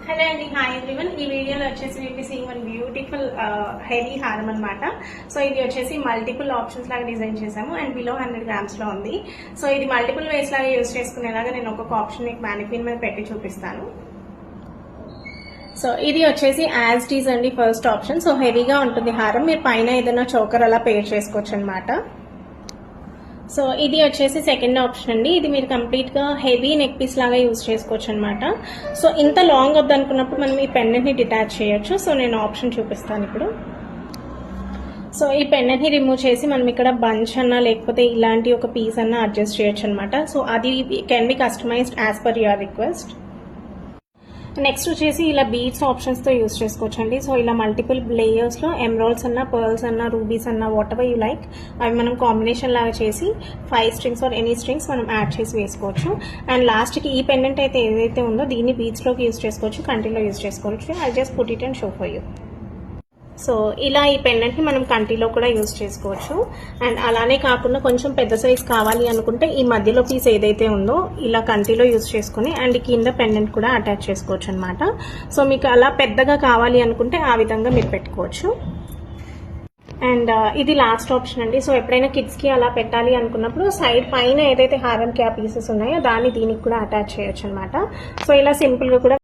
Hello అండి, hi everyone. ఈ వీడియోలో వచ్చేసి will be seeing one beautiful heavy హారం అనమాట. సో ఇది వచ్చేసి మల్టిపుల్ ఆప్షన్స్ లాగా డిజైన్ చేసాము అండ్ బిలో 100 grams లో ఉంది. సో ఇది మల్టిపుల్ వేస్ లాగా యూజ్ చేసుకునేలాగా నేను ఒక్కొక్క ఆప్షన్ మీకు మ్యానిక్విన్ మీద పెట్టి చూపిస్తాను. సో ఇది వచ్చేసి యాజ్ ఇట్ ఈజ్ అండి ఫస్ట్ ఆప్షన్. సో హెవీగా ఉంటుంది హారం, మీరు పైన ఏదైనా చోకర్ అలా పేర్ చేసుకోవచ్చు అనమాట. సో ఇది వచ్చేసి సెకండ్ ఆప్షన్ అండి. ఇది మీరు కంప్లీట్ గా హెవీ నెక్ పీస్ లాగా యూజ్ చేసుకోవచ్చు అనమాట. సో ఇంత లాంగ్ వద్దనుకున్నప్పుడు మనం ఈ పెండెంట్ ని డిటాచ్ చేయొచ్చు. సో నేను ఆప్షన్ చూపిస్తాను ఇప్పుడు. సో ఈ పెండెంట్ ని రిమూవ్ చేసి మనం ఇక్కడ బంచ్ అన్నా లేకపోతే ఇలాంటి ఒక పీస్ అన్నా అడ్జస్ట్ చేయొచ్చు అనమాట. సో అది can be customized as per your request. Next వచ్చేసి ఇలా బీడ్స్ ఆప్షన్స్ తో యూజ్ చేసుకోవచ్చు అండి. సో ఇలా మల్టిపుల్ లేయర్స్ లో ఎమరాల్డ్స్ అన్నా, పర్ల్స్ అన్నా, రూబీస్ అన్నా, వాట్ ఎవర్ యూ లైక్ అవి మనం కాంబినేషన్ లాగా చేసి 5 strings ఆర్ ఎనీ స్ట్రింగ్స్ మనం యాడ్ చేసి వేసుకోవచ్చు. అండ్ లాస్ట్ కి ఈ పెండెంట్ అయితే ఏదైతే ఉందో దీన్ని బీడ్స్ లోకి యూజ్ చేసుకోవచ్చు, కంటిలో యూజ్ చేసుకోవచ్చు. I just put it and show for you. So ఇలా ఈ పెండెంట్ ని మనం కంటిలో కూడా యూజ్ చేసుకోవచ్చు. అండ్ అలానే కాకుండా కొంచెం పెద్ద సైజ్ కావాలి అనుకుంటే ఈ మధ్యలో పీస్ ఏదైతే ఉందో ఇలా కంటిలో యూజ్ చేసుకుని అండ్ కింద పెండెంట్ కూడా అటాచ్ చేసుకోవచ్చు అనమాట. సో మీకు అలా పెద్దగా కావాలి అనుకుంటే ఆ విధంగా మీరు పెట్టుకోవచ్చు. అండ్ ఇది లాస్ట్ ఆప్షన్ అండి. సో ఎప్పుడైనా కిడ్స్ కి అలా పెట్టాలి అనుకున్నప్పుడు సైడ్ పైన ఏదైతే హారంకి ఆ పీసెస్ ఉన్నాయో దాన్ని దీనికి కూడా అటాచ్ చేయొచ్చు అనమాట. సో ఇలా సింపుల్ గా కూడా